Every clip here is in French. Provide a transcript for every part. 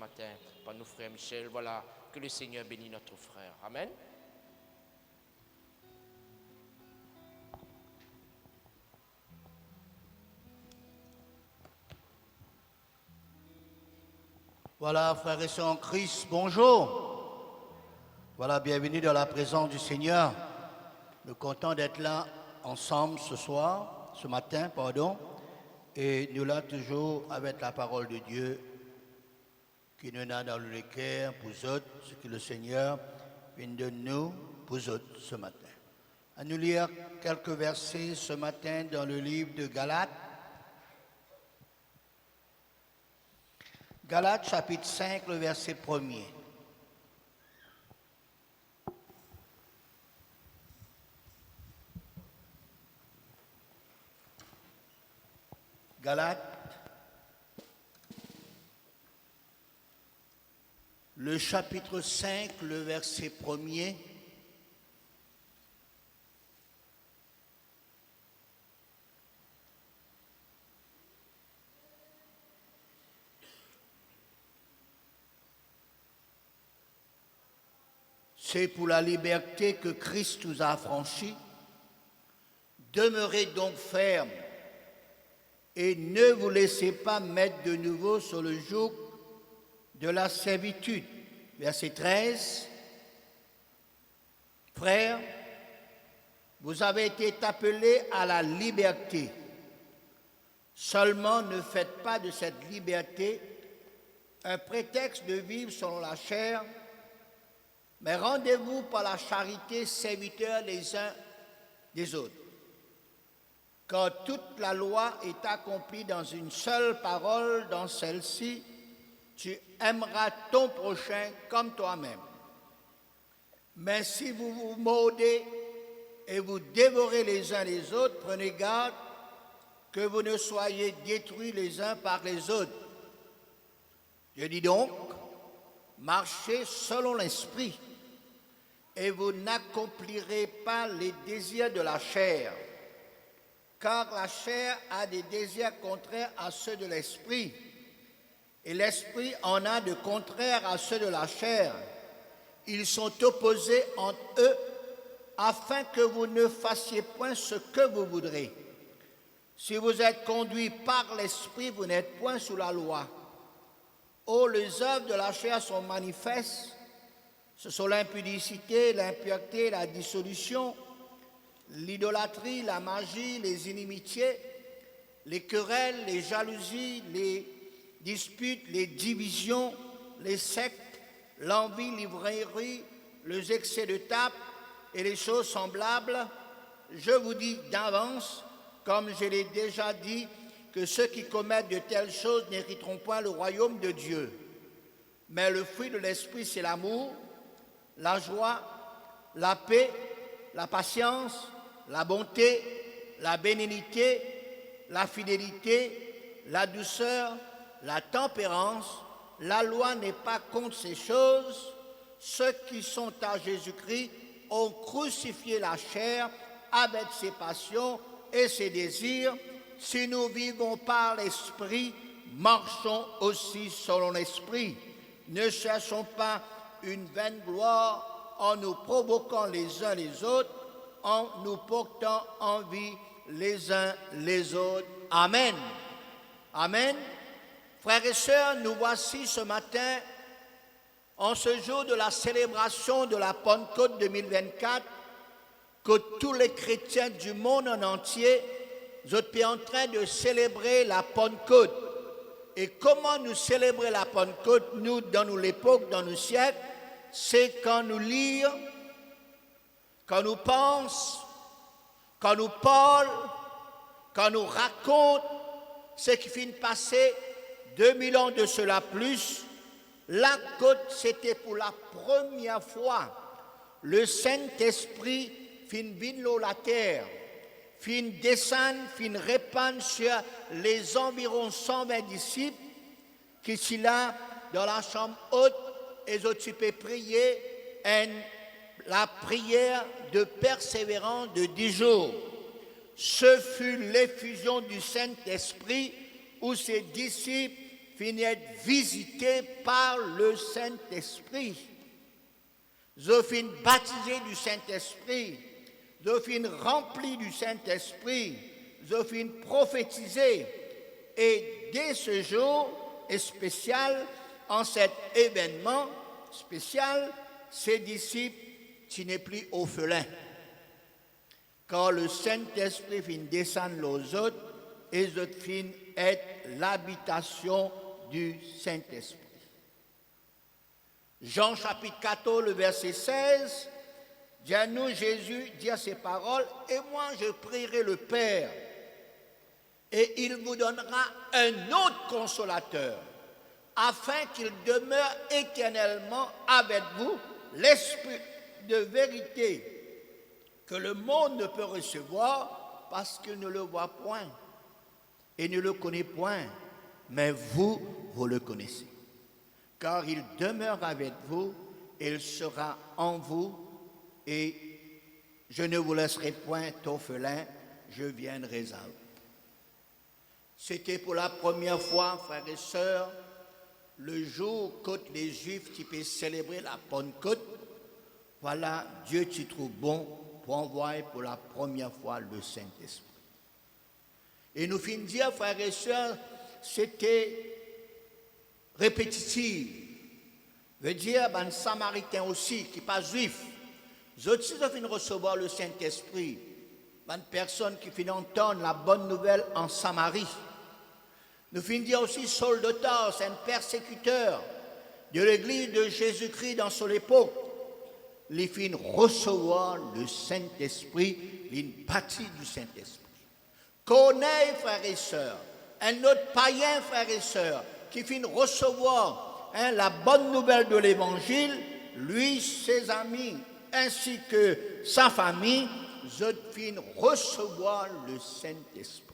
matin par nos frères Michel. Voilà, que le Seigneur bénisse notre frère. Amen. Voilà, frères et sœurs en Christ, bonjour. Voilà, bienvenue dans la présence du Seigneur. Nous sommes contents d'être là ensemble ce matin, et nous là toujours avec la parole de Dieu qui nous a dans le cœur pour autres, ce que le Seigneur vient de nous pour autres ce matin. À nous lire quelques versets ce matin dans le livre de Galates. Galates chapitre 5, le verset 1er. Galates, le chapitre 5, le verset 1er. C'est pour la liberté que Christ nous a affranchis. Demeurez donc fermes et ne vous laissez pas mettre de nouveau sur le joug de la servitude. Verset 13. Frères, vous avez été appelés à la liberté. Seulement ne faites pas de cette liberté un prétexte de vivre selon la chair, mais rendez-vous par la charité serviteurs les uns des autres. Car toute la loi est accomplie dans une seule parole, dans celle-ci, tu aimeras ton prochain comme toi-même. Mais si vous vous mordez et vous dévorez les uns les autres, prenez garde que vous ne soyez détruits les uns par les autres. Je dis donc, marchez selon l'esprit, et vous n'accomplirez pas les désirs de la chair, car la chair a des désirs contraires à ceux de l'esprit, et l'esprit en a de contraires à ceux de la chair. Ils sont opposés entre eux, afin que vous ne fassiez point ce que vous voudrez. Si vous êtes conduits par l'esprit, vous n'êtes point sous la loi. Oh, les œuvres de la chair sont manifestes. Ce sont l'impudicité, l'impureté, la dissolution, l'idolâtrie, la magie, les inimitiés, les querelles, les jalousies, les disputes, les divisions, les sectes, l'envie, l'ivrainerie, les excès de table et les choses semblables. Je vous dis d'avance, comme je l'ai déjà dit, que ceux qui commettent de telles choses n'hériteront point le royaume de Dieu. Mais le fruit de l'esprit, c'est l'amour, la joie, la paix, la patience, la bonté, la bénignité, la fidélité, la douceur, la tempérance. La loi n'est pas contre ces choses. Ceux qui sont à Jésus-Christ ont crucifié la chair avec ses passions et ses désirs. Si nous vivons par l'esprit, marchons aussi selon l'esprit. Ne cherchons pas une vaine gloire en nous provoquant les uns les autres, en nous portant envie les uns les autres. Amen. Amen. Frères et sœurs, nous voici ce matin, en ce jour de la célébration de la Pentecôte 2024, que tous les chrétiens du monde en entier sont en train de célébrer la Pentecôte. Et comment nous célébrer la Pentecôte, nous, dans l'époque, dans nos siècles, c'est quand nous lisons, quand nous pensons, quand nous parlons, quand nous racontons ce qui finit de passer 2000 ans de cela plus. La côte, c'était pour la première fois. Le Saint-Esprit fin venir la terre, fin descendre, fin répandre sur les environ 120 disciples qui sont là dans la chambre haute et ils ont prier la prière de persévérance de 10 jours. Ce fut l'effusion du Saint-Esprit où ses disciples finit être visité par le Saint-Esprit. Je finis baptisé du Saint-Esprit. Je finis rempli du Saint-Esprit. Je finis prophétisé. Et dès ce jour est spécial, en cet événement spécial, ses disciples, tu n'es plus orphelins. Quand le Saint-Esprit finit descendre aux autres, et je finis être l'habitation du Saint-Esprit. Jean chapitre 14, le verset 16, dit à nous, Jésus dit à ces paroles, et moi je prierai le Père, et il vous donnera un autre consolateur, afin qu'il demeure éternellement avec vous, l'Esprit de vérité, que le monde ne peut recevoir parce qu'il ne le voit point et ne le connaît point, mais vous le connaissez. Car il demeure avec vous, il sera en vous, et je ne vous laisserai point orphelins, je viendrai à vous. C'était pour la première fois, frères et sœurs, le jour que les Juifs qui peuvent célébrer la Pentecôte. Voilà, Dieu t'y trouve bon pour envoyer pour la première fois le Saint-Esprit. Et nous finissons dire, frères et sœurs, c'était répétitif. Veut dire, ben, Samaritain aussi, qui n'est pas juif, ils aussi doivent recevoir le Saint-Esprit. Ben, personne qui finit entendre la bonne nouvelle en Samarie. Nous finissons dire aussi Saul de Tarse, un persécuteur de l'église de Jésus-Christ dans son époque. Les finissent recevoir le Saint-Esprit, les bâtis du Saint-Esprit. Connaît, frères et sœurs, un autre païen, frères et sœurs, qui finit recevoir la bonne nouvelle de l'Évangile, lui, ses amis, ainsi que sa famille, je finissent recevoir le Saint-Esprit.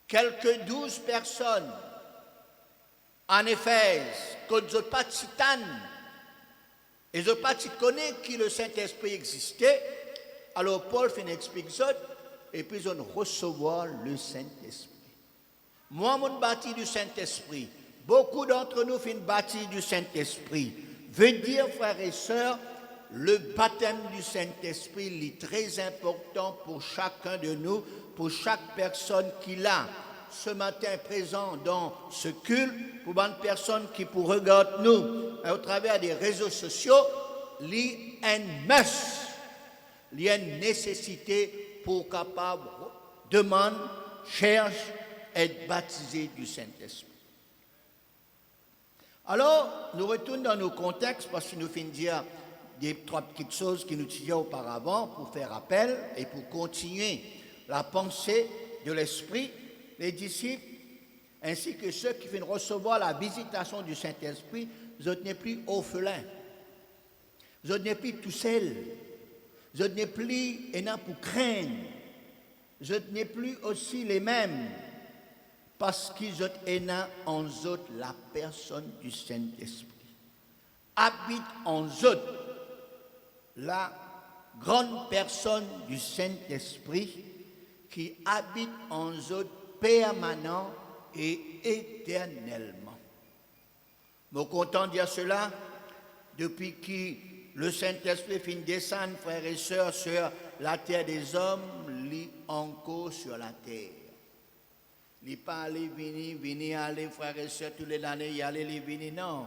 Quelques 12 personnes en Éphèse, que je pas titane, et je pas connais qui le Saint-Esprit existait, alors Paul fait une explication, et puis on recevoir le Saint-Esprit. Moi, mon bâti du Saint-Esprit, beaucoup d'entre nous finissent bâti du Saint-Esprit. Veut dire, frères et sœurs, le baptême du Saint-Esprit est très important pour chacun de nous, pour chaque personne qui l'a ce matin présent dans ce culte, pour une personne qui pour regarder nous au travers des réseaux sociaux, il y a un must, il y a une nécessité pour capable demande, cherche, être baptisé du Saint-Esprit. Alors, nous retournons dans nos contextes parce que nous finissons de dire des trois petites choses qui nous disaient auparavant pour faire appel et pour continuer la pensée de l'Esprit, les disciples, ainsi que ceux qui viennent recevoir la visitation du Saint-Esprit, vous n'êtes plus orphelins, vous n'êtes plus tout seuls, vous n'êtes plus ayant pour craindre, vous n'êtes plus aussi les mêmes, parce qu'ils ont en eux la personne du Saint-Esprit. Habite en eux la grande personne du Saint-Esprit qui habite en eux permanent et éternellement. Je suis content de dire cela depuis que le Saint-Esprit finit de descendre, frères et sœurs, sur la terre des hommes, lit encore sur la terre. Il n'est pas allé, venir, aller, frères et sœurs, tous les années, y aller, venir, non.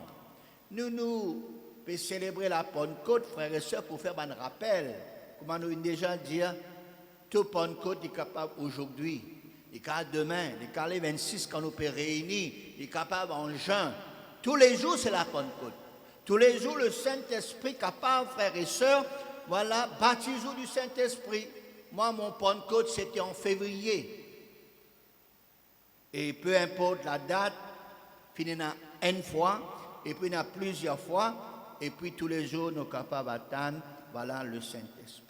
Nous pouvons célébrer la Pentecôte, frères et sœurs, pour faire un rappel. Comme nous avons déjà dit, tout Pentecôte est capable aujourd'hui, il est capable demain, il est capable 26 quand nous pouvons réunir, il est capable en juin. Tous les jours, c'est la Pentecôte. Tous les jours, le Saint-Esprit est capable, frères et sœurs, voilà, baptisez-vous du Saint-Esprit. Moi, mon Pentecôte, c'était en février. Et peu importe la date, il y en a une fois, et puis il y en a plusieurs fois, et puis tous les jours, nous sommes capables d'attendre, voilà, le Saint-Esprit.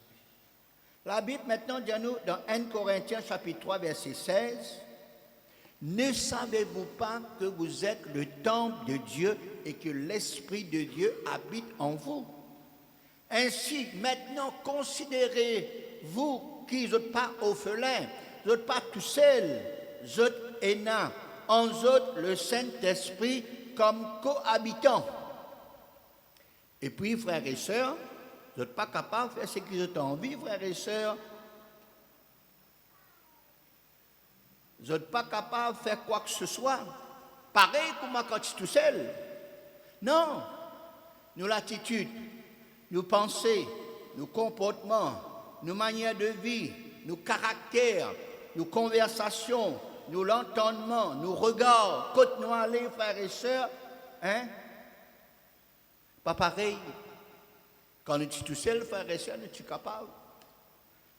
La Bible maintenant dit à nous, dans 1 Corinthiens chapitre 3, verset 16, « Ne savez-vous pas que vous êtes le temple de Dieu et que l'Esprit de Dieu habite en vous? Ainsi, maintenant, considérez-vous qui n'êtes pas orphelins, vous n'êtes pas tout seuls, vous êtes en autres le Saint-Esprit comme cohabitant. Et puis, frères et sœurs, vous n'êtes pas capables de faire ce que vous avez envie, frères et sœurs. Vous n'êtes pas capables de faire quoi que ce soit. Pareil comme quand tu es tout seul. Non. Nos attitudes, nos pensées, nos comportements, nos manières de vie, nos caractères, nos conversations, nos l'entendement, nos regards, côte nous aller, frères et sœurs, hein? Pas pareil. Quand nous sommes tout seuls, frères et sœurs, nous sommes capables.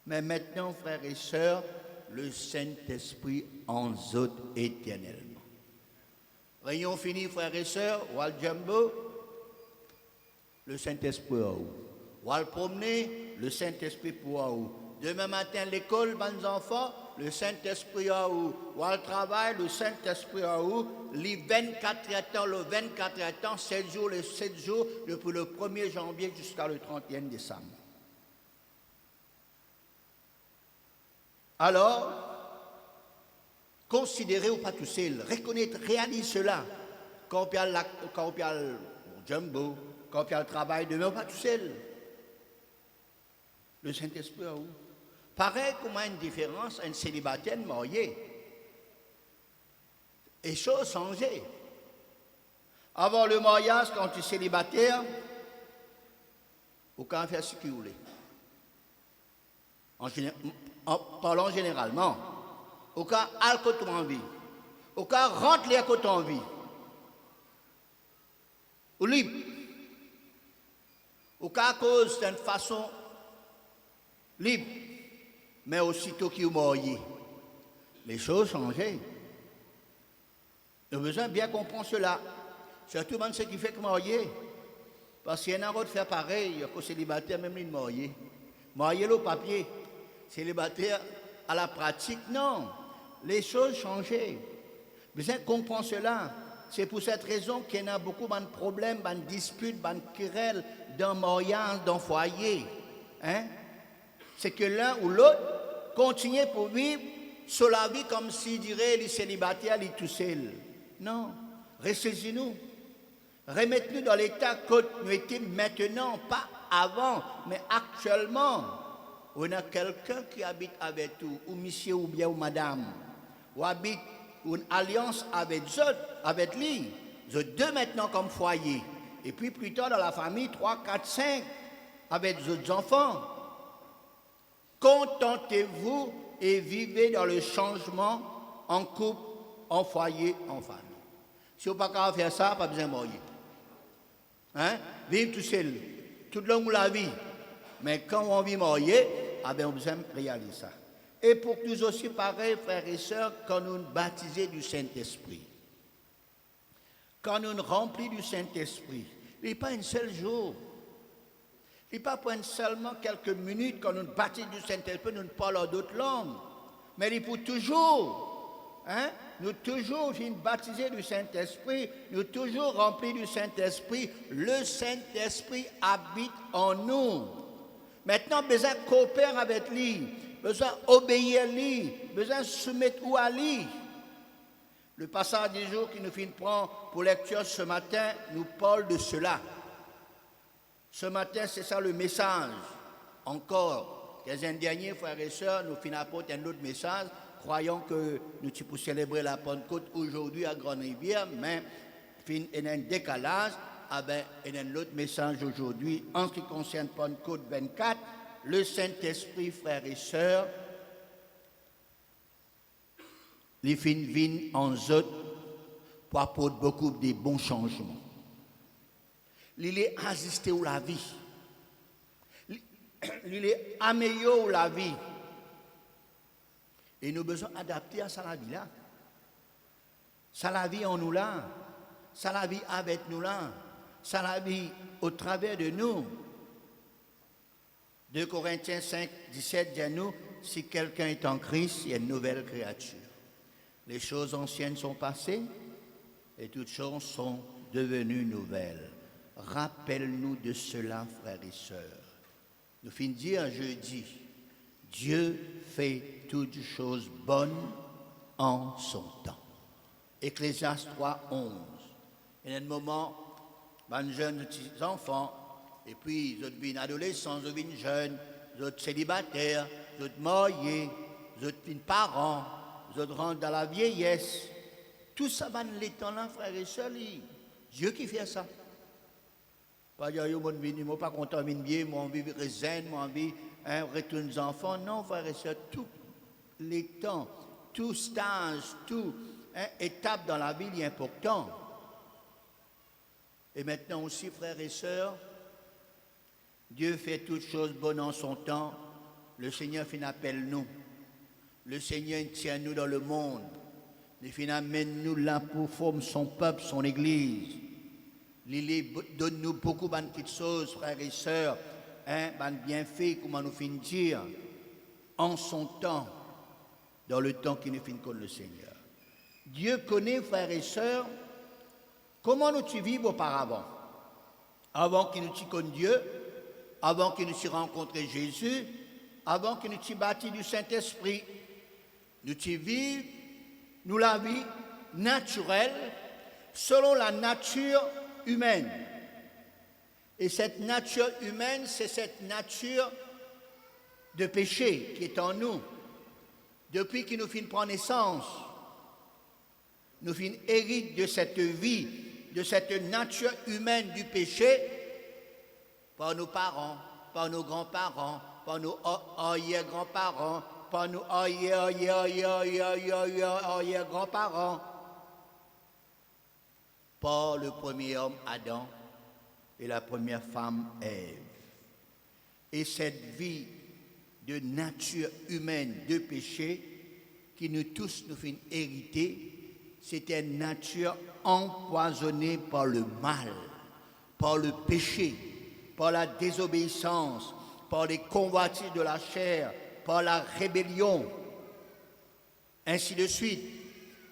Mais maintenant, frères et sœurs, le Saint-Esprit en autres éternellement. Réunion finie, frères et sœurs, Wal Jumbo, le Saint-Esprit à où? Wal promener, le Saint-Esprit pour à où? Demain matin, l'école, bons enfants, le Saint-Esprit à où? Wal travail, le Saint-Esprit à où? Les 24 temps, le 24 temps, 7 jours, les 7 jours, depuis le 1er janvier jusqu'à le 31 décembre. Alors, considérez ou pas tout seul, reconnaître, réalisez cela. Quand on parle le jumbo, quand on parle le travail, demain, pas tout seul. Le Saint-Esprit à où? Pareil comme une différence, un célibataire marié. Et choses changées. Avant le mariage, quand tu es célibataire, aucun faire ce qu'il voulait. En parlant généralement, au cas à côté envie, au cas rentre les à côté envie, ou libre, au cas à cause d'une façon libre, mais aussitôt qu'il est marié, les choses changent. Nous avons besoin de bien comprendre cela, surtout dans ce qui fait que marié, parce qu'il y en a d'autres faire pareil, qu'au célibataire, même les mariés, marié le papier. Célibataire à la pratique, non. Les choses changent. Besoin de comprendre cela. C'est pour cette raison qu'il y en a beaucoup de problèmes, de disputes, de querelles dans le mariage, dans le foyer. Hein? C'est que l'un ou l'autre continue pour vivre sur la vie comme s'il dirait les célibataires, les tout seuls. Non. Ressaisissez-nous. Remettez-nous dans l'état que nous étions maintenant, pas avant, mais actuellement. On a quelqu'un qui habite avec vous, ou monsieur ou bien ou madame, ou habite une alliance avec eux, avec lui. Vous êtes deux maintenant comme foyer. Et puis plus tard dans la famille, 3, 4, 5, avec les autres enfants. Contentez-vous et vivez dans le changement en couple, en foyer, en famille. Si vous n'avez pas faire ça, pas besoin de marier. Hein? Vivre tout seul, tout le long de la vie. Mais quand on vit marié, ah ben on a besoin de réaliser ça. Et pour nous aussi, pareil, frères et sœurs, quand nous nous baptisons du Saint-Esprit, quand nous nous remplissons du Saint-Esprit, il n'est pas un seul jour, il n'est pas pour seulement quelques minutes quand nous nous baptisons du Saint-Esprit, nous parlons d'autres langues, mais il est pour toujours. Hein? Nous toujours baptisés du Saint-Esprit, nous toujours remplis du Saint-Esprit, le Saint-Esprit habite en nous. Maintenant, besoin de coopérer avec lui, besoin d'obéir à lui, besoin de soumettre à lui. Le passage du jour qui nous finit prendre pour lecture ce matin nous parle de cela. Ce matin, c'est ça le message. Encore, les derniers frères et sœurs, nous finissons apporter un autre message, croyant que nous sommes pour célébrer la Pentecôte aujourd'hui à Grande-Rivière, mais il y a un décalage. Ah ben, il y a un autre message aujourd'hui en ce qui concerne Pentecôte 24, le Saint-Esprit, frères et sœurs, les fins viennent en eux pour apporter beaucoup de bons changements. Il est assisté à la vie. Il est amélioré la vie. Et nous avons besoin d'adapter à ça la vie là. Ça la vie en nous là. Ça la vie avec nous là. Ça la vie au travers de nous. 2 Corinthiens 5, 17 dit à nous, si quelqu'un est en Christ, il y a une nouvelle créature. Les choses anciennes sont passées et toutes choses sont devenues nouvelles. Rappelle-nous de cela, frères et sœurs. Nous finissons de dire jeudi, Dieu fait toutes choses bonnes en son temps. Ecclésiaste 3, 11. Il y a un moment, les jeunes petits enfants, et puis ils deviennent adolescents, ils deviennent jeunes, ils sont célibataires, ils sont mariés, ils sont parents, ils rentrent dans la vieillesse. Tout ça va dans les temps là, frères et sœurs. Dieu qui fait ça. Pas dire, je ne suis pas content, bien, moi, on vit zen, moi, on vit retourner les enfants. Non, frères et sœurs, tous les temps, tout stage, toute étape dans la vie est important. Et maintenant aussi, frères et sœurs, Dieu fait toutes choses bonnes en son temps. Le Seigneur fait appel nous. Le Seigneur tient nous dans le monde. Il amène nous là pour former son peuple, son Église. Il donne nous beaucoup de petites choses, frères et sœurs, de bienfaits, comment nous finissons dire, en son temps, dans le temps qui nous finit contre le Seigneur. Dieu connaît, frères et sœurs, comment nous vivons auparavant. Avant qu'il nous connaisse Dieu, avant qu'il nous rencontré Jésus, avant qu'il nous bâti du Saint-Esprit. Nous vivons, nous la vie naturelle, selon la nature humaine. Et cette nature humaine, c'est cette nature de péché qui est en nous. Depuis qu'il nous finit prendre naissance, nous finissons hériter de cette vie, de cette nature humaine du péché, par nos parents, par nos grands-parents, par nos arrière-grands-parents, par nos arrière-grands-parents, par le premier homme Adam et la première femme Ève. Et cette vie de nature humaine de péché qui nous tous nous fait hériter, c'était une nature empoisonnée par le mal, par le péché, par la désobéissance, par les convoitises de la chair, par la rébellion, ainsi de suite.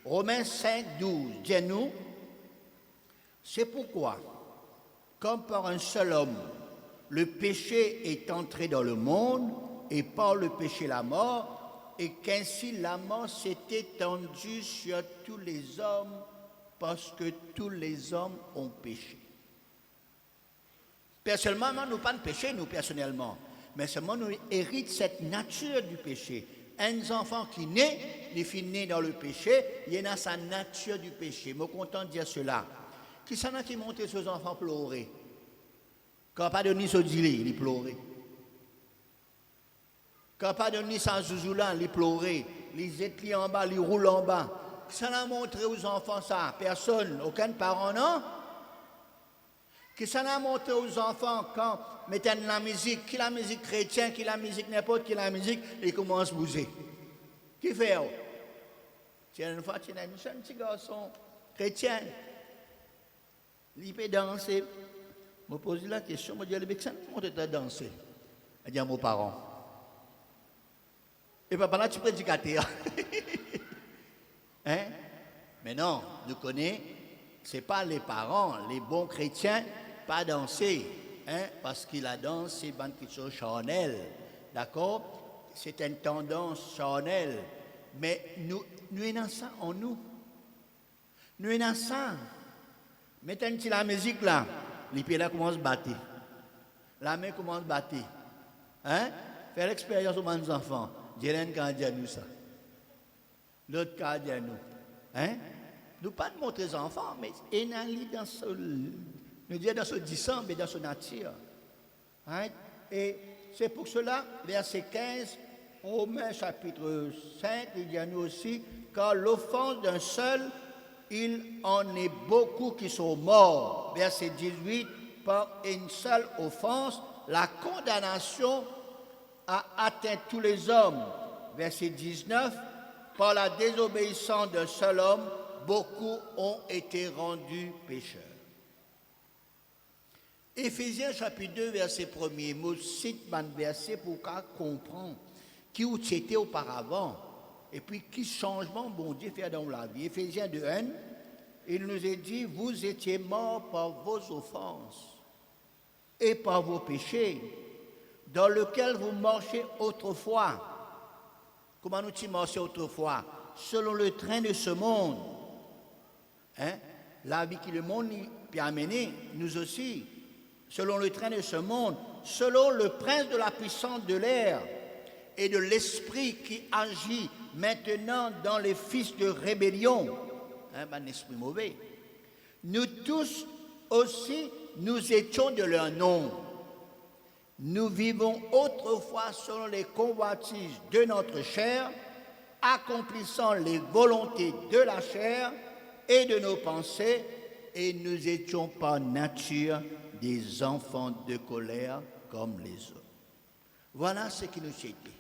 Romains 5, 12, dis-nous, c'est pourquoi, comme par un seul homme, le péché est entré dans le monde, et par le péché la mort, et qu'ainsi la mort s'est étendue sur tous les hommes, parce que tous les hommes ont péché. Personnellement, nous pas de péché, nous, personnellement. Mais seulement nous héritons cette nature du péché. Un enfant qui naît, il finit dans le péché, il est dans sa nature du péché. Je suis content de dire cela. Qui s'en a qui monte sur les enfants pleurer? Quand pas de ni se dit, il pleurait. Quand pas de ni sans zouzoula, il pleurait. Les étlis en bas, les roulent en bas. Qui s'en a montré aux enfants ça? Personne, aucun parent, non? Qui s'en a montré aux enfants quand mettent la musique, qui la musique chrétienne, qui la musique n'importe qui la musique, ils commencent à bouger. Qui fait? Tiens, une fois, tu as un petit garçon chrétien, il peut danser. Je me pose la question, je me dis, le Bexan, comment tu as dansé? Je dis à mes parents. Et papa, là, tu prédicateur. Hein? Mais non, nous connaissons, ce n'est pas les parents, les bons chrétiens, pas danser, hein, parce qu'il a dansé, c'est quelque chose charnel, d'accord? C'est une tendance charnelle, mais nous avons ça en nous. Nous avons ça. Mettez la musique là, les pieds là commencent à battre. La main commence à battre. Hein? Faire l'expérience aux enfants. Jérôme quand dit à nous ça. L'autre cas dit à nous. Hein? Nous pas de montrer les enfants, mais il y a dans ce. Nous disons dans ce disant, mais dans ce nature. Hein? Et c'est pour cela, verset 15, Romains chapitre 5, il dit à nous aussi, car l'offense d'un seul, il en est beaucoup qui sont morts. Verset 18, par une seule offense, la condamnation a atteint tous les hommes. Verset 19, par la désobéissance d'un seul homme, beaucoup ont été rendus pécheurs. Éphésiens chapitre 2, verset 1er, je cite un verset pour comprendre qui vous étiez auparavant et puis qui changement bon Dieu fait dans la vie. Éphésiens 2, 1, il nous est dit, vous étiez morts par vos offenses et par vos péchés, dans lesquels vous marchiez autrefois. Comment nous marchions autrefois? Selon le train de ce monde, Hein? La vie que le monde peut amener, nous aussi, selon le train de ce monde, selon le prince de la puissance de l'air et de l'esprit qui agit maintenant dans les fils de rébellion, un esprit mauvais. Nous tous aussi, nous étions de leur nom. Nous vivons autrefois selon les convoitises de notre chair, accomplissant les volontés de la chair et de nos pensées, et nous étions par nature des enfants de colère comme les autres. Voilà ce qui nous était.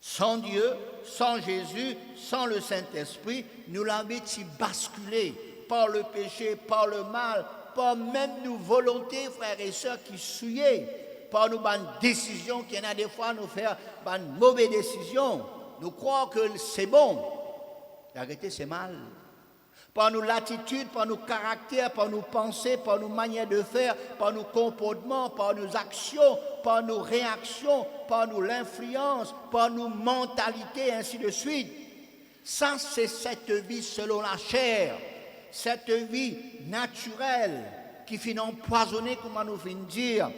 Sans Dieu, sans Jésus, sans le Saint-Esprit, nous l'avons basculé par le péché, par le mal, par même nos volontés, frères et sœurs, qui souillaient, par nos bonnes décisions, qui en a des fois nous faire de mauvaises décisions. Nous croyons que c'est bon. La vérité, c'est mal. Par nos latitudes, par nos caractères, par nos pensées, par nos manières de faire, par nos comportements, par nos actions, par nos réactions, par nos influences, par nos mentalités, ainsi de suite. Ça, c'est cette vie selon la chair, cette vie naturelle qui finit empoisonnée, comme on nous vient de dire,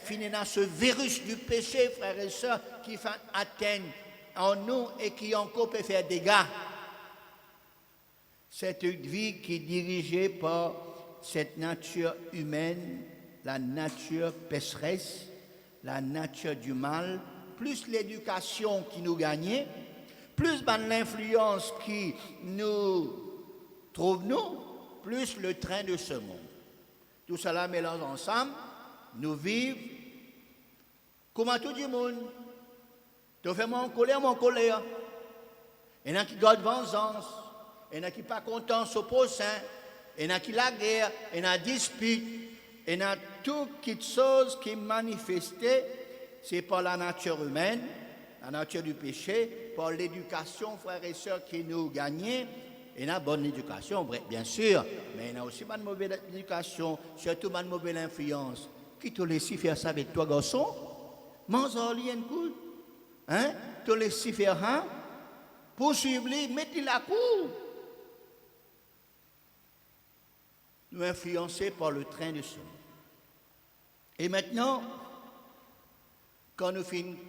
finit dans ce virus du péché, frères et sœurs, qui fait atteindre en nous et qui encore peut faire des dégâts. Cette vie qui est dirigée par cette nature humaine, la nature pécheresse, la nature du mal, plus l'éducation qui nous gagnait, plus l'influence qui nous trouve nous, plus le train de ce monde. Tout cela mélange ensemble, nous vivons comme tout le monde. Tu fais mon colère. Il y en a qui gardent vengeance. Il y en a qui ne sont pas contents de s'opposer, il y en a qui la guerre, il y en a dispute, il y en a toutes choses qui manifestées, c'est par la nature humaine, la nature du péché, par l'éducation, frères et sœurs, qui nous gagnent. Il y en a bonne éducation, bien sûr, mais il y en a aussi bonne mauvaise éducation, surtout bonne mauvaise influence. Qui te laisse faire ça avec toi, garçon? Mange-en un coup, hein? Te laisse faire ça? Poursuivre-les, mettez la cour. Nous influencés par le train de ce monde. Et maintenant, quand nous finissons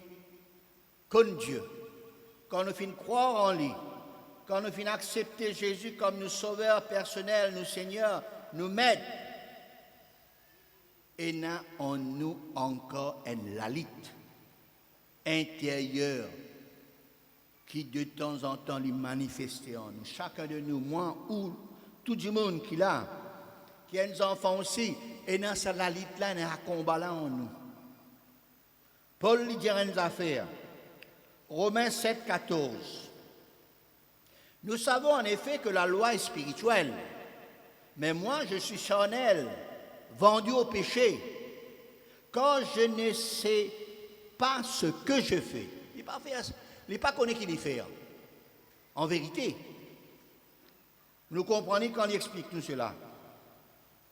comme Dieu, quand nous finissons croire en lui, quand nous finissons accepter Jésus comme nos sauveurs personnels, nos seigneurs, nos maîtres, et n'a en nous encore une lalite intérieure qui de temps en temps lui manifeste en nous. Chacun de nous, moi ou tout le monde qui l'a, qui a des enfants aussi, et dans cette lalite-là, il y a un combat là en nous. Paul lui dit une affaire. Romains 7, 14. Nous savons en effet que la loi est spirituelle, mais moi je suis charnel, vendu au péché, quand je ne sais pas ce que je fais. Il n'est pas connu qu'il y fait. En vérité, nous comprenons quand il explique tout cela.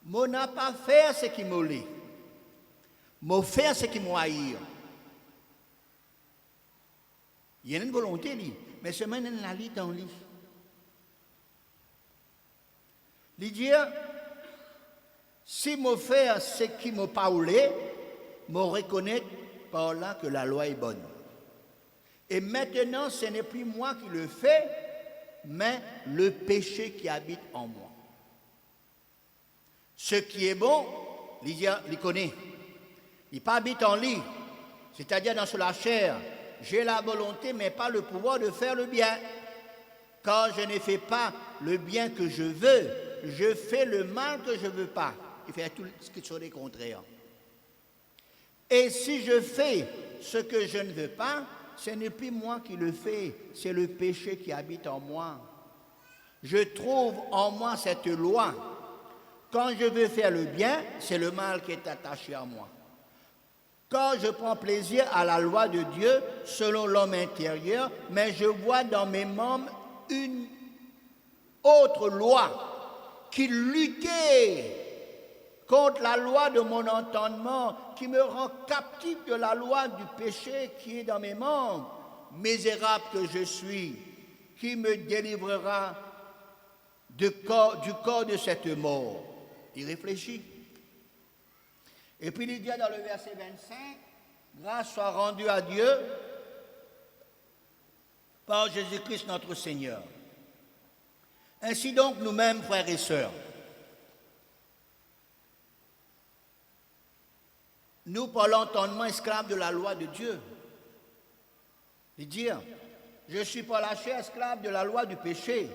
Moi n'a pas fait ce qui m'a l'est. Moi faire ce qui m'a haï. Il y a une volonté, lui, mais c'est même une lalite dans lui. Il dit, si moi faire ce qui m'a parlé, moi reconnaître par là que la loi est bonne. Et maintenant, ce n'est plus moi qui le fais, mais le péché qui habite en moi. Ce qui est bon, il connaît. Il pas habite en lui, c'est-à-dire dans la chair. J'ai la volonté, mais pas le pouvoir de faire le bien. Quand je ne fais pas le bien que je veux, je fais le mal que je ne veux pas. Il fait tout ce qui sont les contraires. Et si je fais ce que je ne veux pas, ce n'est plus moi qui le fais, c'est le péché qui habite en moi. Je trouve en moi cette loi. Quand je veux faire le bien, c'est le mal qui est attaché à moi. Quand je prends plaisir à la loi de Dieu, selon l'homme intérieur, mais je vois dans mes membres une autre loi qui luttait contre la loi de mon entendement, qui me rend captif de la loi du péché qui est dans mes membres. Misérable que je suis, qui me délivrera du corps de cette mort. Il réfléchit. Et puis il dit dans le verset 25, grâce soit rendue à Dieu par Jésus-Christ notre Seigneur. Ainsi donc, nous-mêmes, frères et sœurs, nous, par l'entendement, esclaves de la loi de Dieu, de dire, je suis par la chair esclave de la loi du péché.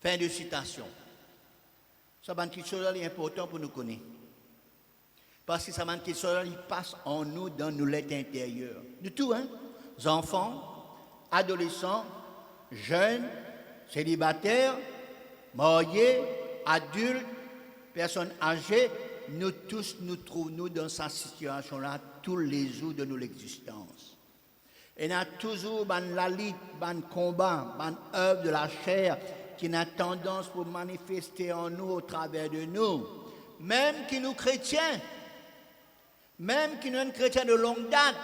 Fin de citation. Ça, c'est quelque chose d'important pour nous connaître. Parce que ça, c'est quelque chose qui passe en nous, dans nos lettres intérieures. De tout, hein? Enfants, adolescents, jeunes, célibataires, mariés, adultes, personnes âgées, nous tous nous trouvons dans cette situation-là tous les jours de notre existence. Et nous avons toujours la lutte, le combat, l'œuvre de la chair qui a tendance pour manifester en nous au travers de nous. Même qui nous chrétiens, même qui nous sommes chrétiens de longue date,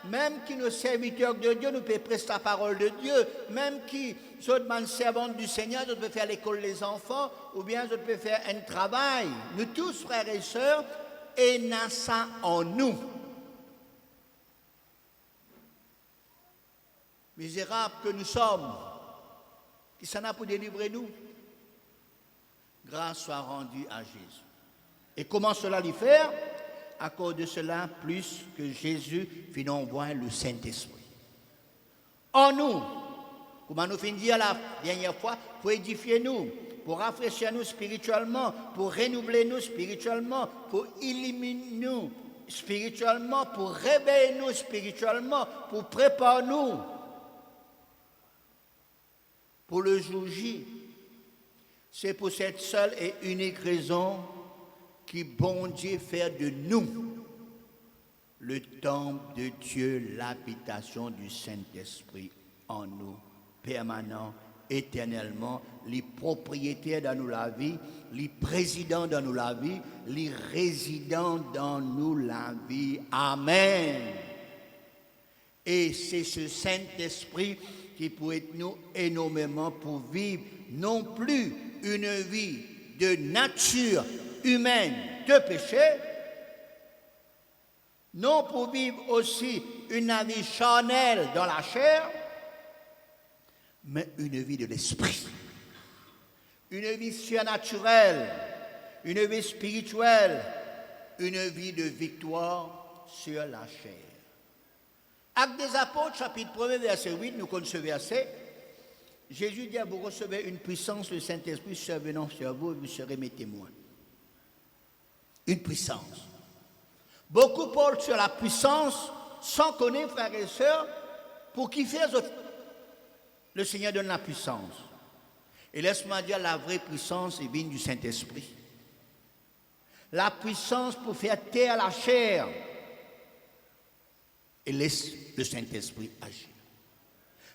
même qui nous serviteurs de Dieu, nous pouvons prêcher la parole de Dieu, même qui sommes servantes du Seigneur, nous pouvons faire l'école des enfants, ou bien nous pouvons faire un travail. Nous tous, frères et sœurs, et nous avons ça en nous. Misérables que nous sommes, qui s'en a pour délivrer nous. Grâce soit rendue à Jésus. Et comment cela lui faire? À cause de cela, plus que Jésus fit envoyer le Saint-Esprit. En nous, comme nous finissons dire la dernière fois, pour édifier nous, pour rafraîchir nous spirituellement, pour renouveler nous spirituellement, pour illuminer nous spirituellement, pour réveiller nous spirituellement, pour préparer nous pour le jour J. C'est pour cette seule et unique raison qui, bon Dieu, fait de nous le temple de Dieu, l'habitation du Saint-Esprit en nous, permanent, éternellement, les propriétaires dans nous la vie, les présidents dans nous la vie, les résidents dans nous la vie. Amen. Et c'est ce Saint-Esprit qui pourrait être nous énormément pour vivre non plus une vie de nature humaine de péché, non pour vivre aussi une vie charnelle dans la chair, mais une vie de l'esprit, une vie surnaturelle, une vie spirituelle, une vie de victoire sur la chair. Actes des Apôtres, chapitre 1, verset 8, nous connaissons ce verset. Jésus dit, vous recevez une puissance, le Saint-Esprit survenant sur vous, et vous serez mes témoins. Une puissance. Beaucoup parlent sur la puissance sans connaître, frères et sœurs, pour qui faire le Seigneur donne la puissance. Et laisse-moi dire, la vraie puissance est vient du Saint-Esprit. La puissance pour faire taire la chair. Et laisse le Saint-Esprit agir.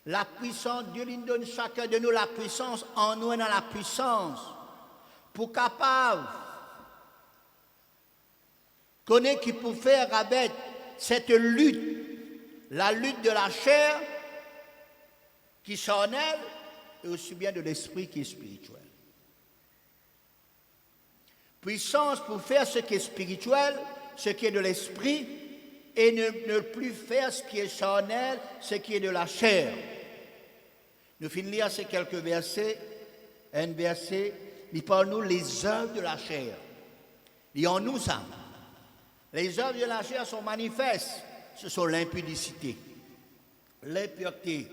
La puissance, Dieu lui donne chacun de nous la puissance, en nous et dans la puissance, pour capable connaître qui peut faire avec cette lutte, la lutte de la chair qui s'en est, et aussi bien de l'esprit qui est spirituel. Puissance pour faire ce qui est spirituel, ce qui est de l'esprit, et ne plus faire ce qui est charnel, ce qui est de la chair. Nous finissons de lire ces quelques versets. Un verset, il parle nous les œuvres de la chair. Il y en nous ça. Les œuvres de la chair sont manifestes. Ce sont l'impudicité, l'impureté,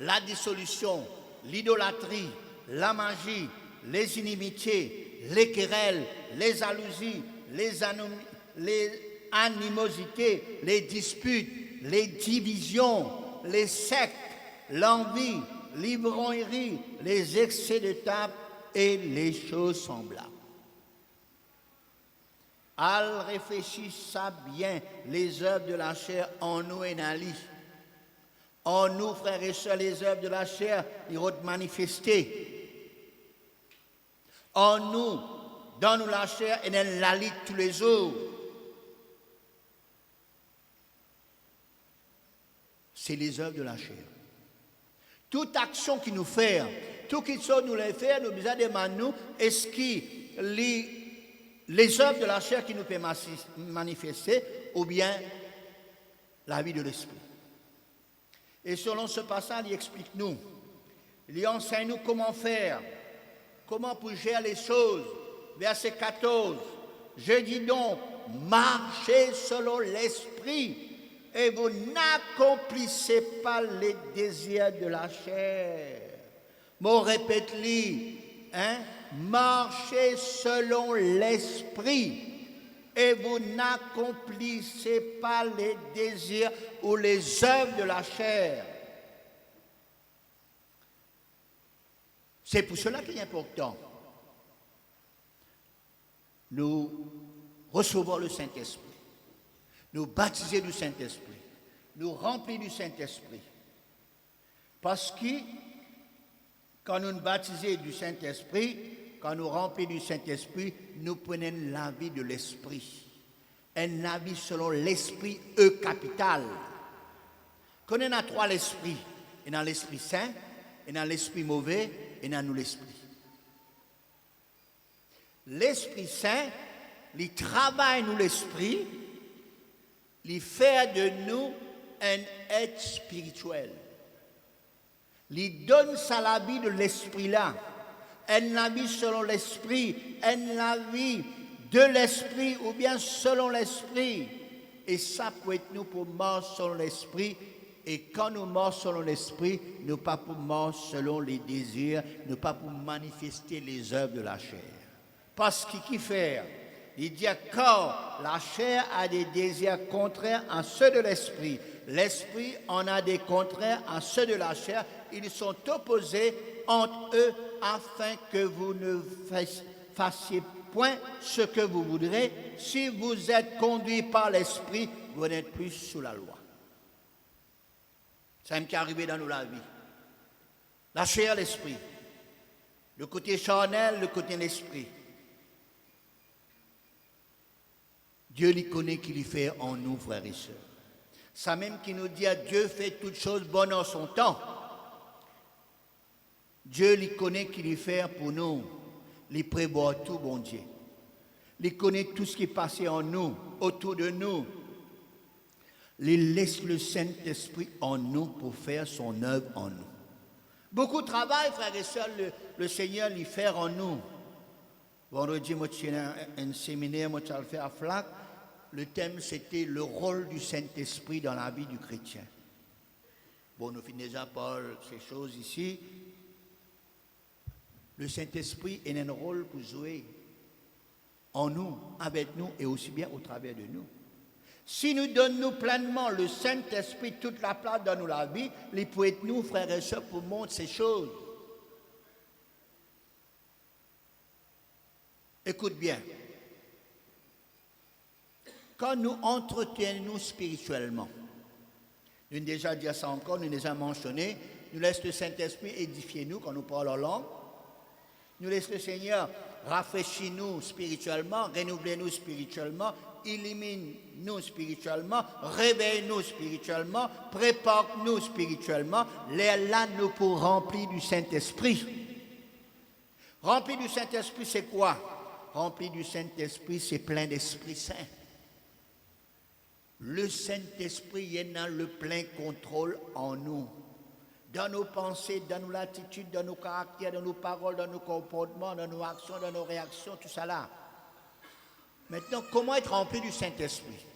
la dissolution, l'idolâtrie, la magie, les inimitiés, les querelles, les jalousies, les animosités, les disputes, les divisions, les sectes, l'envie, l'ivrognerie, les excès de table et les choses semblables. Al réfléchissez bien les œuvres de la chair en nous et dans lui. En nous, frères et sœurs, les œuvres de la chair, ils vont manifester. En nous, dans nous la chair et dans la lutte tous les jours. C'est les œuvres de la chair. Toute action qui nous fait, tout qui sont nous les faire, nous besoin demander nous, est-ce que les œuvres de la chair qui nous peut manifester, ou bien la vie de l'esprit. Et selon ce passage, il explique nous, il enseigne nous comment faire, comment pour gérer les choses. Verset 14, je dis donc, marchez selon l'esprit, et vous n'accomplissez pas les désirs de la chair. Mon répète-le, hein? Marchez selon l'esprit, et vous n'accomplissez pas les désirs ou les œuvres de la chair. C'est pour cela qu'il est important. Nous recevons le Saint-Esprit, nous baptiser du Saint-Esprit, nous remplir du Saint-Esprit. Parce que quand nous nous baptisons du Saint-Esprit, quand nous remplissons du Saint-Esprit, nous prenons la vie de l'Esprit. La vie selon l'Esprit E capital. Quand on a trois l'esprits, il y a l'Esprit Saint, il y a l'Esprit mauvais, et il y a nous l'Esprit. L'Esprit Saint, il travaille nous l'Esprit, il fait de nous un être spirituel. Il donne ça la vie de l'Esprit là. La vie selon l'Esprit, la vie de l'Esprit ou bien selon l'Esprit. Et ça peut être nous pour mort selon l'Esprit. Et quand nous morts selon l'Esprit, nous pas pour mort selon les désirs, nous pas pour manifester les œuvres de la chair. Parce qu'il fait, il dit quand la chair a des désirs contraires à ceux de l'Esprit, l'Esprit en a des contraires à ceux de la chair, ils sont opposés entre eux afin que vous ne fassiez point ce que vous voudrez. Si vous êtes conduit par l'Esprit, vous n'êtes plus sous la loi. C'est ce qui est arrivé dans nous la vie. La chair, l'Esprit. Le côté charnel, le côté l'Esprit. Dieu lui connaît qu'il y fait en nous, frères et sœurs. Ça même qui nous dit à Dieu fait toutes choses bonnes en son temps. Dieu lui connaît qu'il y fait pour nous. Il prévoit tout, bon Dieu. Il connaît tout ce qui est passé en nous, autour de nous. Il laisse le Saint-Esprit en nous pour faire son œuvre en nous. Beaucoup de travail, frères et sœurs, le Seigneur lui fait en nous. Vendredi, moi, j'ai un séminaire, moi, j'ai fait à Flac. Le thème, c'était le rôle du Saint-Esprit dans la vie du chrétien. Bon, nous finissons déjà par ces choses ici. Le Saint-Esprit a un rôle pour jouer en nous, avec nous et aussi bien au travers de nous. Si nous donnons pleinement le Saint-Esprit toute la place dans la vie, il peut être nous, frères et sœurs, pour montrer ces choses. Écoute bien. Quand nous entretenons spirituellement, nous avons déjà dit ça encore, nous avons déjà mentionné, nous laissons le Saint-Esprit édifier nous quand nous parlons en langue. Nous laissons le Seigneur rafraîchir nous spirituellement, renouveler nous spirituellement, illumine nous spirituellement, réveille nous spirituellement, prépare nous spirituellement. Là, nous pour remplir du Saint-Esprit. Remplir du Saint-Esprit, c'est quoi? Remplir du Saint-Esprit, c'est plein d'Esprit Saint. Le Saint-Esprit il a le plein contrôle en nous. Dans nos pensées, dans nos attitudes, dans nos caractères, dans nos paroles, dans nos comportements, dans nos actions, dans nos réactions, tout ça là. Maintenant, comment être rempli du Saint-Esprit?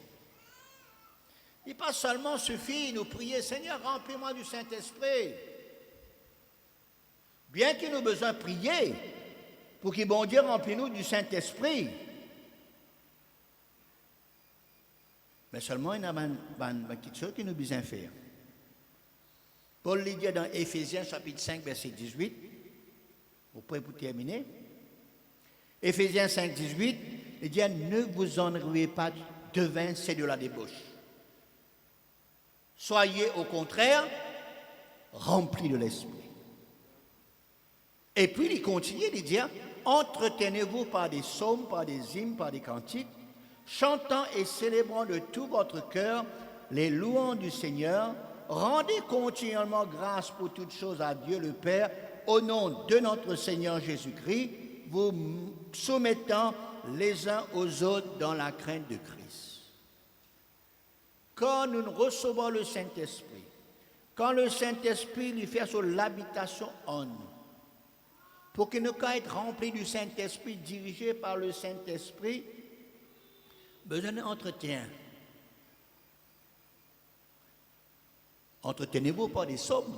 Il n'est pas seulement suffit de nous prier, Seigneur, remplis-moi du Saint-Esprit. Bien qu'il nous ait besoin de prier pour que bon Dieu remplis-nous du Saint-Esprit. Mais seulement il y a une petite chose que nous besoin faire. Paul dit dans Éphésiens chapitre 5, verset 18, vous prêts pour terminer? Éphésiens 5, 18, il dit, ne vous ennuiez pas de vin, c'est de la débauche. Soyez au contraire remplis de l'Esprit. Et puis il continue, il dit, entretenez-vous par des psaumes, par des hymnes, par des cantiques, chantant et célébrant de tout votre cœur les louanges du Seigneur. Rendez continuellement grâce pour toutes choses à Dieu le Père au nom de notre Seigneur Jésus-Christ, vous soumettant les uns aux autres dans la crainte de Christ. Quand nous recevons le Saint-Esprit, quand le Saint-Esprit lui fait sur l'habitation en nous, pour que nous puissions être remplis du Saint-Esprit, dirigés par le Saint-Esprit, besoin d'entretien. Entretenez-vous par des psaumes,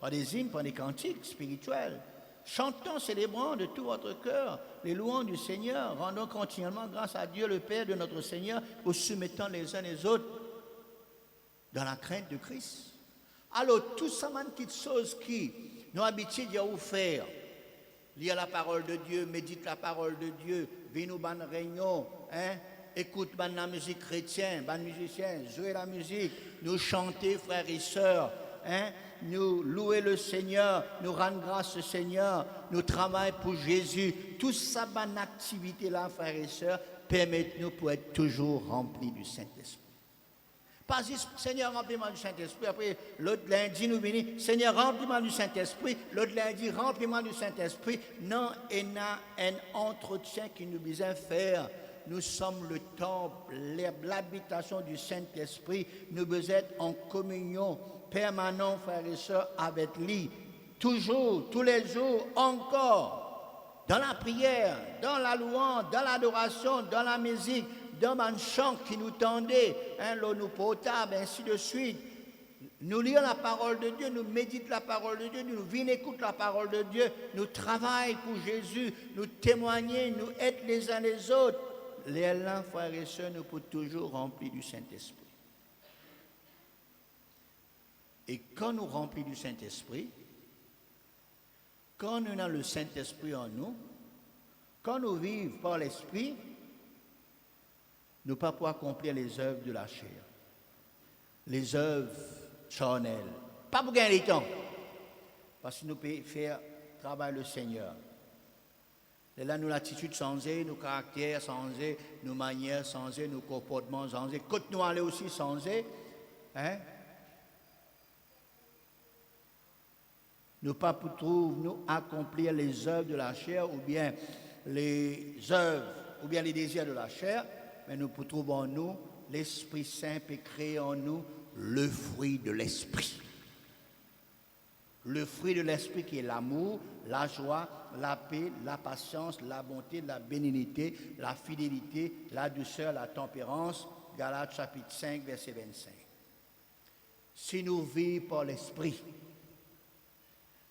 par des hymnes, par des cantiques spirituels. Chantons, célébrons de tout votre cœur les louanges du Seigneur. Rendons continuellement grâce à Dieu, le Père de notre Seigneur, pour soumettant les uns les autres dans la crainte de Christ. Alors, tout ça, petites choses qui nous habituent à vous faire, lire la parole de Dieu, médite la parole de Dieu, venir dans une réunion, écoute la musique chrétienne, les musiciens, jouer la musique, nous chanter, frères et sœurs, nous louer le Seigneur, nous rendre grâce au Seigneur, nous travailler pour Jésus. Tout ça, bonne activité-là, frères et sœurs, permettent-nous pour être toujours remplis du Saint-Esprit. Pas juste, Seigneur, remplis-moi du Saint-Esprit. Après, l'autre lundi, nous venons, Seigneur, remplis-moi du Saint-Esprit. L'autre lundi, remplis-moi du Saint-Esprit. Non, il y a un entretien qui nous besoin faire. Nous sommes le temple, l'habitation du Saint-Esprit. Nous devons être en communion permanente, frères et sœurs, avec lui. Toujours, tous les jours, encore. Dans la prière, dans la louange, dans l'adoration, dans la musique, dans un chant qui nous tendait, l'eau nous potable, ainsi de suite. Nous lisons la parole de Dieu, nous méditons la parole de Dieu, nous venons écouter la parole de Dieu, nous travaillons pour Jésus, nous témoignons, nous aidons les uns les autres. Les l'un, frères et sœurs, nous pouvons toujours remplir du Saint-Esprit. Et quand nous remplissons du Saint-Esprit, quand nous avons le Saint-Esprit en nous, quand nous vivons par l'Esprit, nous ne pouvons pas accomplir les œuvres de la chair, les œuvres charnelles. Pas pour gagner le temps, parce que nous pouvons faire travail le Seigneur. Et là, nous l'attitude changée, nos caractères changés, nos manières changées, nos comportements changés. Quand nous allons aussi changer, nous pas pour trouver, nous accomplir les œuvres de la chair ou bien les œuvres ou bien les désirs de la chair, mais nous pour trouver en nous l'Esprit Saint et créer en nous le fruit de l'Esprit. Le fruit de l'Esprit qui est l'amour, la joie, la paix, la patience, la bonté, la bénignité, la fidélité, la douceur, la tempérance. Galates chapitre 5, verset 25. Si nous vivons par l'Esprit,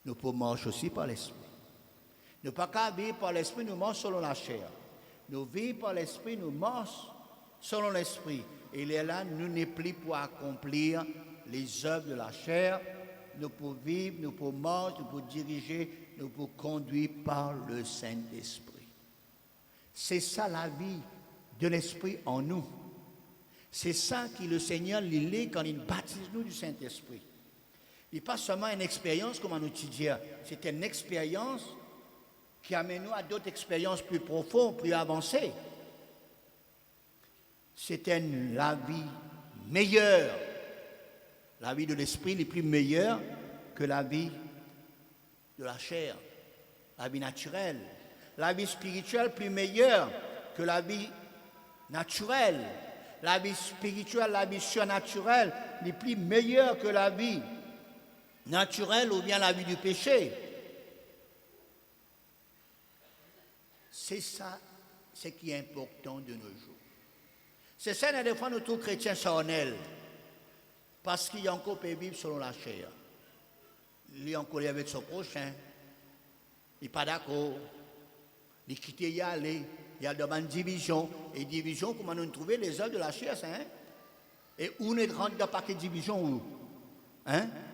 nous pouvons marcher aussi par l'Esprit. Nous ne pouvons pas vivre par l'Esprit, nous marchons selon la chair. Nous vivons par l'Esprit, nous marchons selon l'Esprit. Et il est là, nous n'est plus pour accomplir les œuvres de la chair. Nous pouvons vivre, nous pouvons marcher, nous pouvons diriger, nous pouvons conduire par le Saint-Esprit. C'est ça la vie de l'Esprit en nous. C'est ça que le Seigneur lit quand il baptise nous du Saint-Esprit. Il n'est pas seulement une expérience comme on nous dit, c'est une expérience qui amène nous à d'autres expériences plus profondes, plus avancées. C'est la vie meilleure. La vie de l'esprit n'est plus meilleure que la vie de la chair, la vie naturelle. La vie spirituelle plus meilleure que la vie naturelle. La vie spirituelle, la vie surnaturelle n'est plus meilleure que la vie naturelle ou bien la vie du péché. C'est ça, ce qui est important de nos jours. C'est ça, des fois, nous tous chrétiens charnels. Parce qu'il y a encore qui vivre selon la chair. Il y a encore avec son prochain. Il n'est pas d'accord. Il quitte y aller. Il y a une division. Et division, comment nous trouver les œuvres de la chair, ça, Et où nous rentrons dans le paquet de division où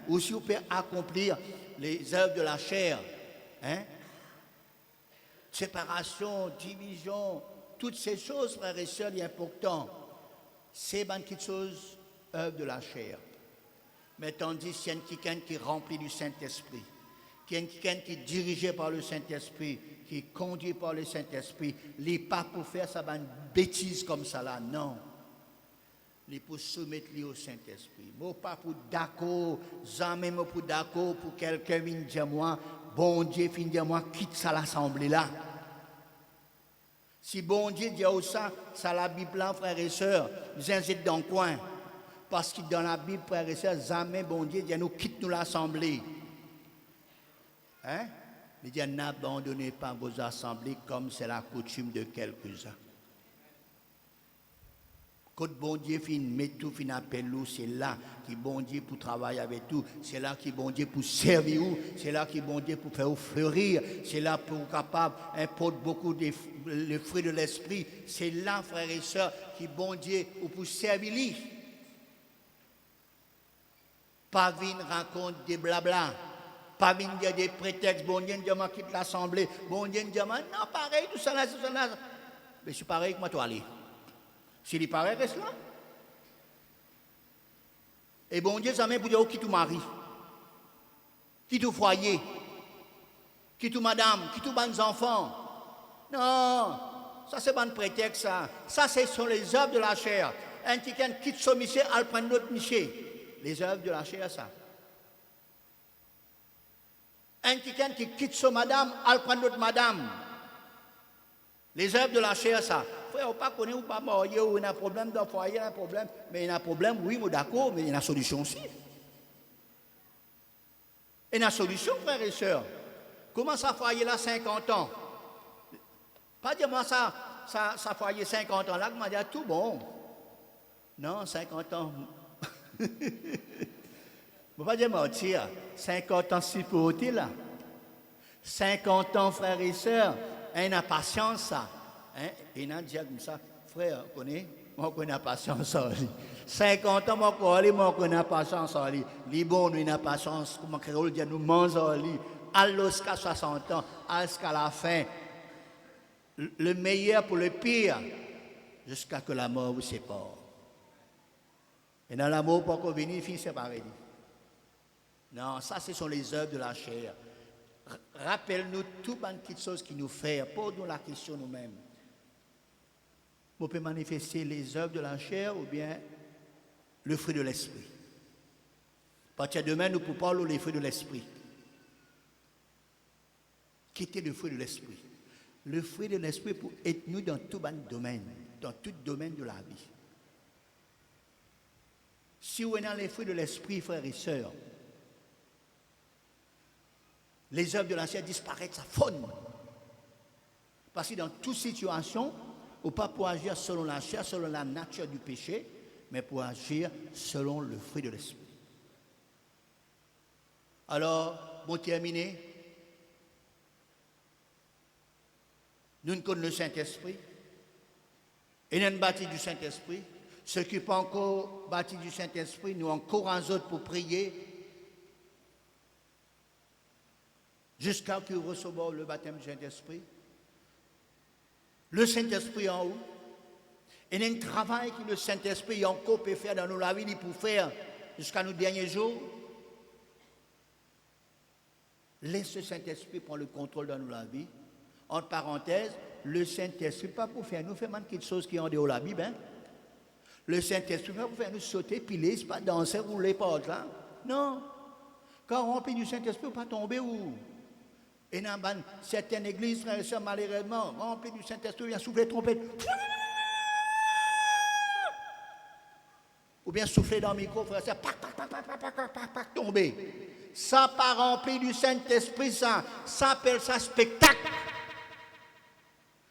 Ou si on peut accomplir les œuvres de la chair. Séparation, division, toutes ces choses, frères et sœurs, il est important. C'est une petite chose, œuvre de la chair. Mais tandis qu'il y a quelqu'un qui est rempli du Saint-Esprit, qu'il y a quelqu'un qui est dirigé par le Saint-Esprit, qui est conduit par le Saint-Esprit, il n'est pas pour faire ça, une bêtise comme ça là, non. Il est pour soumettre au Saint-Esprit. Moi, pas pour d'accord, jamais pour d'accord, pour quelqu'un vienne dire moi, bon Dieu finit dire moi quitte ça l'assemblée là. Si bon Dieu dit ça la Bible là, frères et sœurs, vous êtes dans le coin. Parce que dans la Bible, frères et sœurs, jamais bon Dieu dit nous quitte nous l'assemblée. Hein? Il dit n'abandonnez pas vos assemblées comme c'est la coutume de quelques-uns. Quand bon Dieu met tout, fin appel nous, c'est là qui bon Dieu pour travailler avec tout, c'est là qui bon Dieu pour servir vous, c'est là qui bon Dieu pour faire vous fleurir, c'est là pour capable importe beaucoup de les fruits de l'esprit, c'est là, frères et sœurs, qui bon Dieu pour servir lui. Pas venir raconter des blabla, pas venir dire des prétextes, bon Dieu dit moi quitte l'assemblée, bon Dieu dit moi non pareil tout ça là, mais c'est pareil que moi toi aller. S'il y paraît, reste là. Et bon Dieu, ça m'a pour dire qui tout mari, qui tout foyer, qui tout madame, qui tout bonnes enfants. Non, ça c'est pas un prétexte, ça. Ça, ce sont les œuvres de la chair. Un qui quitte son miché, elle prend l'autre miché. Les œuvres de la chair, ça. Un qui quitte son madame, elle prend l'autre madame. Les œuvres de la chair, ça. Frère, on ne connaît ou pas marié, ou il y a un problème dans le foyer, il y a un problème. Mais il y a un problème, oui, moi d'accord, mais il y a une solution aussi. Il y a une solution, frères et sœurs. Comment ça foyer là 50 ans? Pas dire moi ça foyer 50 ans là, que m'a dit tout bon. Non, 50 ans. Je ne veux pas dire mentir. 50 ans si peu là. 50 ans, frères et sœurs. Il y a patience, ça. Hein? Et il y a dit comme ça, frère, moi, je connais la patience en lui. 50 ans, moi, je connais la patience en lui. Les bons, nous, la patience, comme créole dit, nous mangeons en lui. Jusqu'à 60 ans, jusqu'à la fin. Le meilleur pour le pire, jusqu'à que la mort vous sépare. Et dans l'amour, pour qu'on vienne, il finit séparé. Non, ça, ce sont les œuvres de la chair. Rappelle-nous toutes les petites choses qui nous font, pose-nous la question nous-mêmes. Vous pouvez manifester les œuvres de la chair ou bien le fruit de l'esprit. À partir de demain, nous pouvons parler des fruits de l'esprit. Quitter le fruit de l'esprit. Le fruit de l'esprit pour être nous dans tout domaine, dans tout domaine de la vie. Si vous êtes dans les fruits de l'esprit, frères et sœurs, les œuvres de la chair disparaissent, ça fonde. Parce que dans toute situation, on ne peut pas pour agir selon la chair, selon la nature du péché, mais pour agir selon le fruit de l'esprit. Alors, bon terminé. Nous connaissons le Saint-Esprit. Et nous sommes bâtis du Saint-Esprit. Ceux qui ne sont pas encore bâtis du Saint-Esprit, nous encourageons autres pour prier. Jusqu'à ce qu'ils reçoivent le baptême du Saint-Esprit. Le Saint-Esprit en haut. Et il y a un travail que le Saint-Esprit encore peut faire dans nos vies pour faire jusqu'à nos derniers jours. Laisse le Saint-Esprit prendre le contrôle dans nos vies. Entre parenthèses, le Saint-Esprit, pas pour faire nous faire quelque chose qui est en dehors de la Bible. Hein? Le Saint-Esprit, pas pour faire nous sauter, piler, pas danser, rouler par là. Non. Quand on remplit du Saint-Esprit, on ne peut pas tomber où? Et dans certaines églises, frères et sœurs, malheureusement, remplies du Saint-Esprit, vient souffler trompette. Ou bien souffler dans le micro, frère et sœurs, tomber. Ça pas rempli du Saint-Esprit, ça appelle ça spectacle.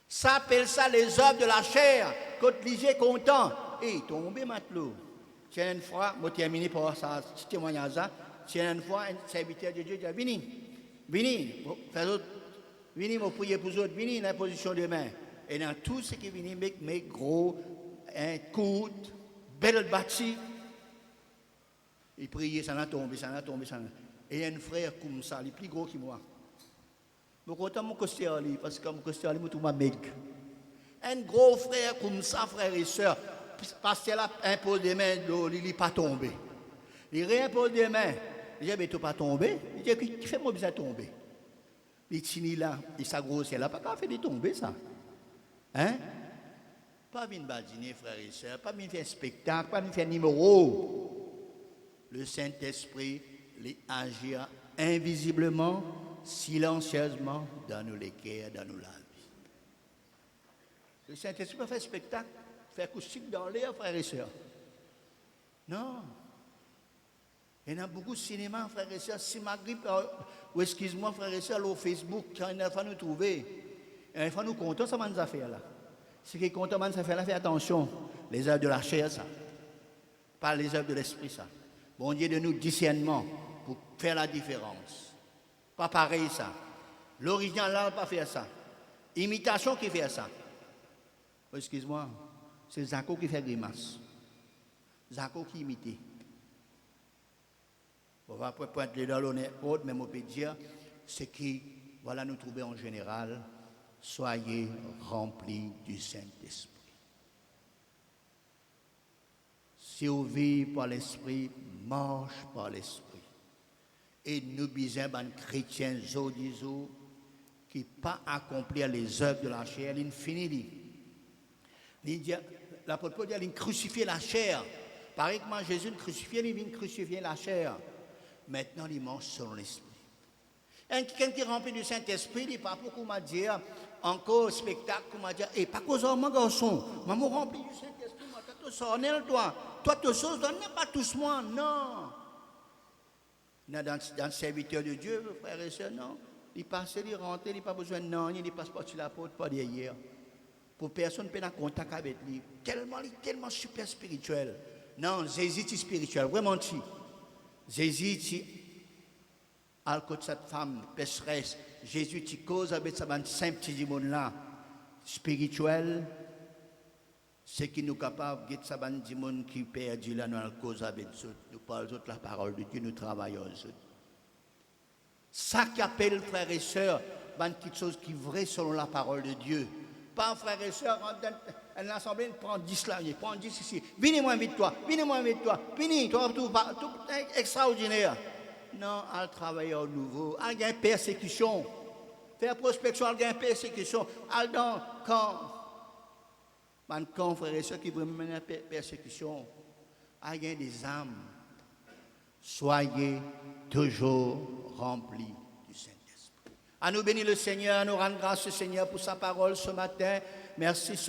Ça appelle ça les œuvres de la chair. Quand l'Igé content, tombé matelot. Tiens une fois, je termine par ça, ce témoignage-là. Tiens une fois, un serviteur de Dieu dit, venez, venez me prier pour vous autres, venez dans la position de main. Et dans tout ce qui vient, mes gros, coudes, belle bâtie, il priait, ça n'a tombé. Et il y a un frère comme ça, il est plus gros que moi. Je suis content de mon costume, parce que mon costume, je suis meg. Un gros frère comme ça, frère et soeur, parce qu'il a imposé des mains, il n'est pas tombé. Il réimpose des mains. Il dit, mais tu n'es pas tombé. Il dit, qui fait moi besoin de tomber? Il dit, là, il s'agrossit là, pas qu'à faire des tomber, ça. Hein? Pas venir badiner, frère et soeur, pas venir faire un spectacle, pas venir faire un numéro. Le Saint-Esprit, il agit invisiblement silencieusement dans nos cœurs, dans nos langues. Le Saint-Esprit va faire spectacle, faire acoustique dans l'air, frères et sœurs. Non. Il y a beaucoup de cinéma, frères et sœurs. Si ma grippe, ou excuse-moi, frères et sœurs, au Facebook, quand il faut nous trouver, il faut nous compter ça, ces affaires-là. Ce qui est content, ces affaires-là, faites attention. Les œuvres de la chair, ça. Pas les œuvres de l'esprit, ça. Bon Dieu, de nous discernement pour faire la différence. Pas pareil, ça. L'original, là, pas faire ça. Imitation qui fait ça. Oh, excuse-moi, c'est Zako qui fait grimace. Zako qui imite. On va pointer dans l'honneur autre, mais on peut dire, c'est qui, voilà, nous trouver en général, soyez remplis du Saint-Esprit. Si vous vivez par l'Esprit, marche par l'Esprit. Et nous bisons les chrétiens aujourd'hui qui n'ont pas accomplir les œuvres de la chair, ils finissent. L'apôtre Paul dit qu'il crucifier la chair. Pareil que Jésus crucifié, il vient crucifier la chair. Maintenant, il mange selon l'Esprit. Quelqu'un qui est rempli du Saint-Esprit, il n'est pas pour qu'on m'a dit, encore spectacle, qu'on m'a dit, et pas cause de mon garçon, je suis rempli du Saint-Esprit, moi, tu te sors, toi, tu te sors, pas tous moi, non. Dans le serviteur de Dieu, frères et sœurs, non. Il passe, il rentre, il n'a pas besoin de non, il passe pas sur la porte, pas derrière. Pour personne ne peut avoir contact avec lui. Il est tellement super spirituel. Non, Jésus est spirituel, vraiment. Jésus est à côté de cette femme pécheresse. Jésus est cause avec ce simple petit monde-là. Spirituel, c'est qui nous capable de ce petit monde qui perdu là, nous avons cause avec eux. Nous parlons la parole de Dieu, nous travaillons eux. Ça qu'appelle frères et sœurs, quelque chose qui est vrai selon la parole de Dieu. Pas frères et sœurs, une assemblée prend 10 là, il prend 10 ici. Venez-moi invite toi, venez, toi, tout extraordinaire. Non, à travailler au nouveau, à gagner persécution. Faire prospection, à gagner persécution. À dans quand frères et sœurs qui veulent mener persécution, à gagner des âmes. Soyez toujours remplis du Saint-Esprit. À nous bénir le Seigneur, à nous rendre grâce au Seigneur pour sa parole ce matin. Merci Seigneur.